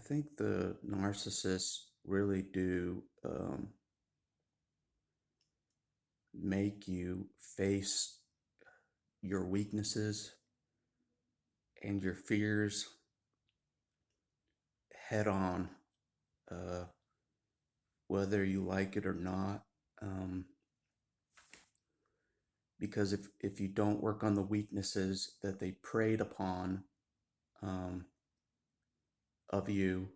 think the narcissists really do make you face your weaknesses and your fears head on, uh, whether you like it or not. Um, because if you don't work on the weaknesses that they preyed upon um, of you,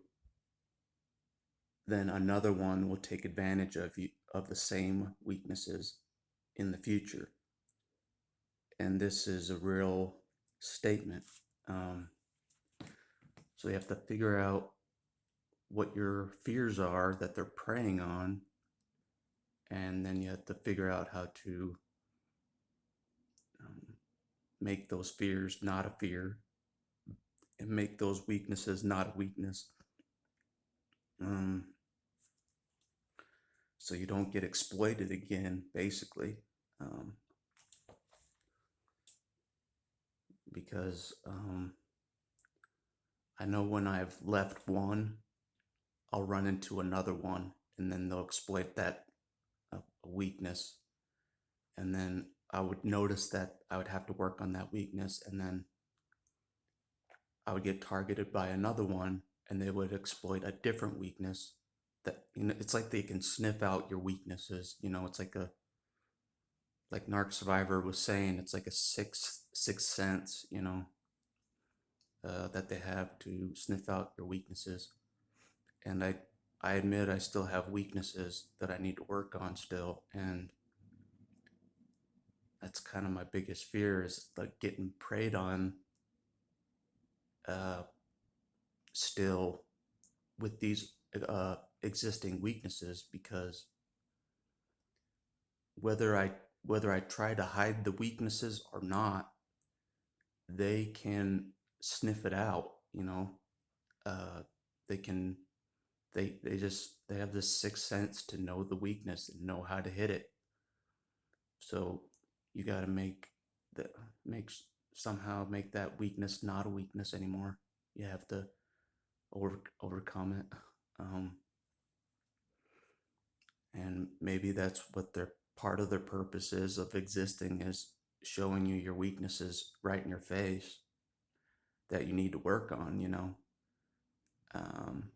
then another one will take advantage of you of the same weaknesses in the future. And this is a real statement. Um, so you have to figure out what your fears are that they're preying on, and then you have to figure out how to um, make those fears not a fear and make those weaknesses not a weakness. Um, so you don't get exploited again, basically. Um, because I know when I've left one, I'll run into another one, and then they'll exploit that weakness. And then I would notice that I would have to work on that weakness, and then I would get targeted by another one, and they would exploit a different weakness. That, it's like they can sniff out your weaknesses. It's like Narc Survivor was saying, it's like a sixth sense. That they have to sniff out your weaknesses. And I admit I still have weaknesses that I need to work on still, and that's kind of my biggest fear, is like getting preyed on uh, still with these existing weaknesses, because whether I whether I try to hide the weaknesses or not, they can sniff it out. Uh, they can they have this sixth sense to know the weakness and know how to hit it. So you got to that make somehow make that weakness not a weakness anymore. You have to overcome it. Um, and maybe that's what their part of their purpose is of existing, is showing you your weaknesses right in your face that you need to work on. Um,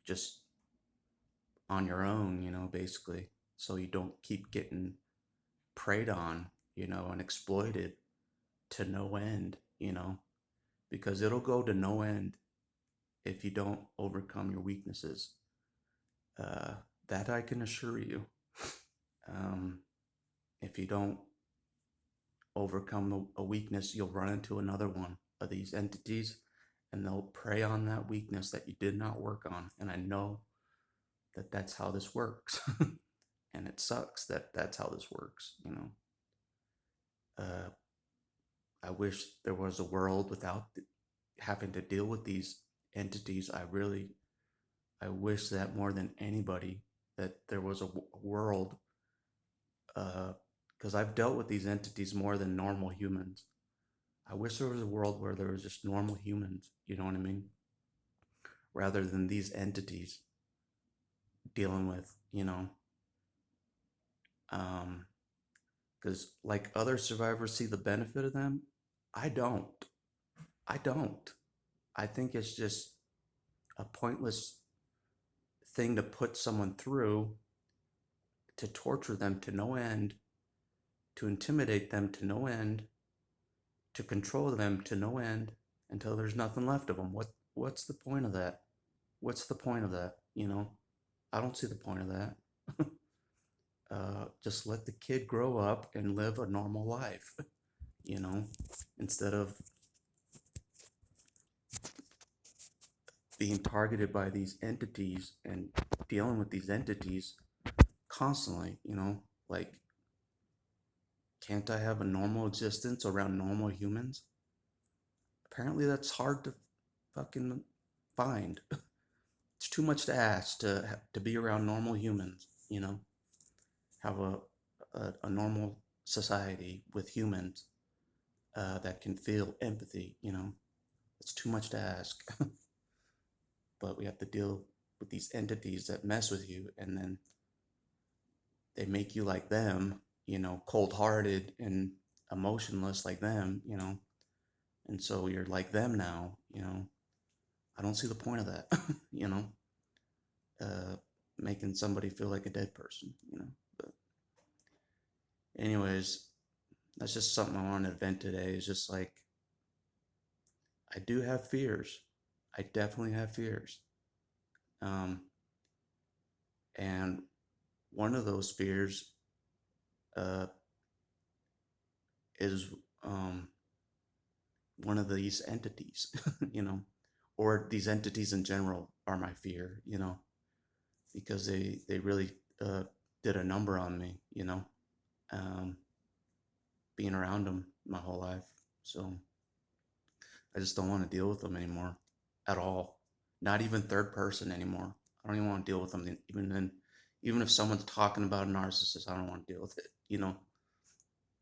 just on your own, basically, so you don't keep getting preyed on, and exploited to no end, because it'll go to no end if you don't overcome your weaknesses. uh, that I can assure you. um, if you don't overcome a weakness, you'll run into another one of these entities, and they'll prey on that weakness that you did not work on. And I know that that's how this works. And it sucks that that's how this works. uh, I wish there was a world without having to deal with these entities. I wish that more than anybody, that there was a world, because I've dealt with these entities more than normal humans. I wish there was a world where there was just normal humans, you know what I mean? Rather than these entities dealing with, um, because like other survivors see the benefit of them, I don't. I don't. I think it's just a pointless thing to put someone through, to torture them to no end, to intimidate them to no end, to control them to no end, until there's nothing left of them. What's the point of that? What's the point of that? I don't see the point of that. Just let the kid grow up and live a normal life, you know, instead of being targeted by these entities and dealing with these entities constantly. Like, can't I have a normal existence around normal humans? Apparently, that's hard to fucking find. It's too much to ask to be around normal humans. Have a normal society with humans that can feel empathy. It's too much to ask. but we have to deal with these entities that mess with you, and then they make you like them, cold-hearted and emotionless like them, and so you're like them now. I don't see the point of that, you know, uh, making somebody feel like a dead person. But anyways, that's just something I wanted to vent today. Is just like I do have fears. I definitely have fears. Um, and one of those fears uh, is um, one of these entities, you know, or these entities in general are my fear, because they really did a number on me, um, being around them my whole life. So I just don't want to deal with them anymore at all. Not even third person anymore. I don't even want to deal with them. Even if someone's talking about a narcissist, I don't want to deal with it.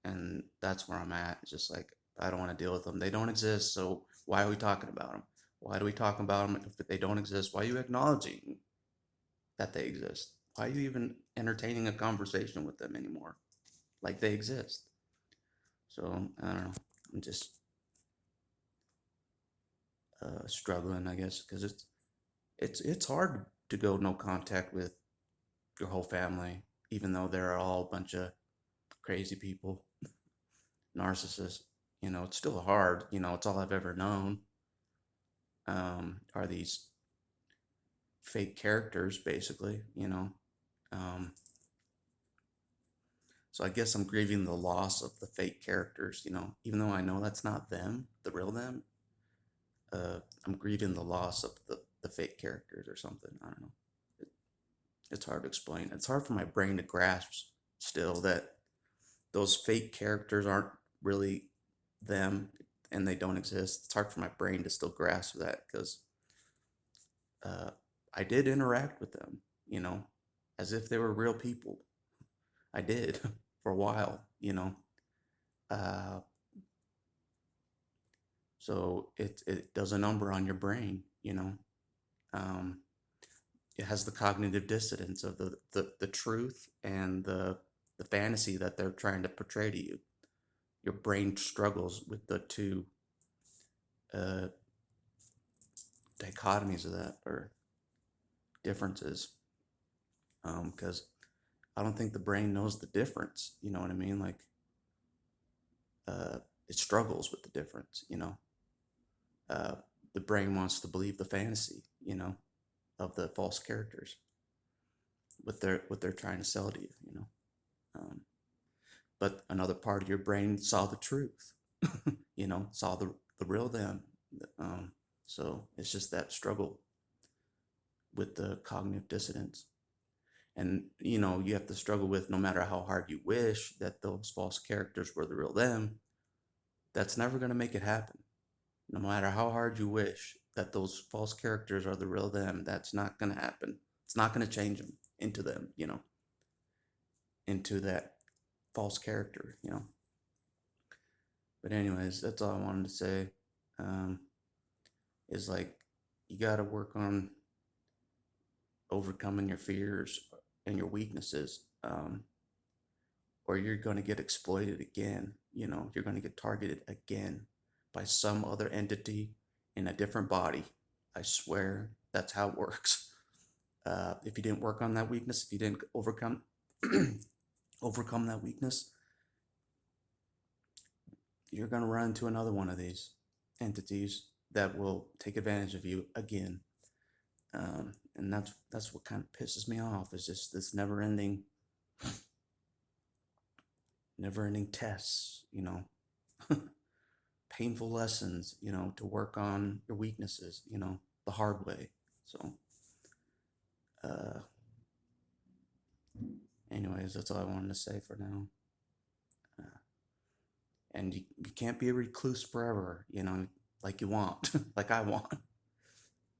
And that's where I'm at. It's just like I don't want to deal with them. They don't exist, so why are we talking about them? Why do we talk about them if they don't exist? Why are you acknowledging that they exist? Why are you even entertaining a conversation with them anymore? Like they exist. So I don't know. I'm just struggling, I guess, because it's hard to go no contact with your whole family, even though they're all a bunch of crazy people, narcissists. It's still hard. It's all I've ever known. Are these fake characters, basically? Um, so I guess I'm grieving the loss of the fake characters. Even though I know that's not them, the real them. I'm grieving the loss of the fake characters or something. I don't know. It, it's hard to explain. It's hard for my brain to grasp still that those fake characters aren't really them and they don't exist. It's hard for my brain to still grasp that because uh, I did interact with them, as if they were real people. I did for a while. Uh, so it does a number on your brain. Um, it has the cognitive dissonance of the truth and the fantasy that they're trying to portray to you. Your brain struggles with the two uh, dichotomies of that or differences, because I don't think the brain knows the difference. You know what I mean? Like uh, it struggles with the difference. Uh, the brain wants to believe the fantasy, of the false characters, what they're trying to sell to you. Um, but another part of your brain saw the truth, saw the real them. Um, so it's just that struggle with the cognitive dissonance. And, you have to struggle with no matter how hard you wish that those false characters were the real them, that's never going to make it happen. No matter how hard you wish that those false characters are the real them, that's not going to happen. It's not going to change them into them, into that false character. But anyways, that's all I wanted to say. Um, is like you got to work on overcoming your fears and your weaknesses, or you're going to get exploited again. You're going to get targeted again by some other entity in a different body. I swear that's how it works. If you didn't work on that weakness, if you didn't overcome that weakness, you're going to run into another one of these entities that will take advantage of you again. And that's what kind of pisses me off is just this never ending tests, painful lessons, to work on your weaknesses, the hard way. So uh anyways, that's all I wanted to say for now. uh, and you can't be a recluse forever, like you want, like I want.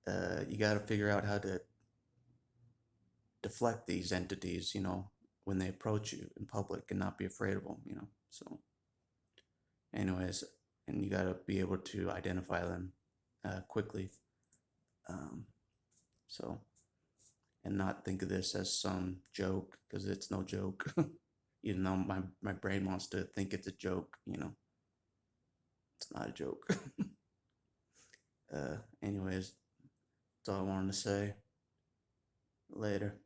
You got to figure out how to deflect these entities, when they approach you in public and not be afraid of them. So, anyways, and you got to be able to identify them quickly. Um, So, and not think of this as some joke, because it's no joke. Even though my brain wants to think it's a joke, it's not a joke. Anyways, that's all I wanted to say. Later.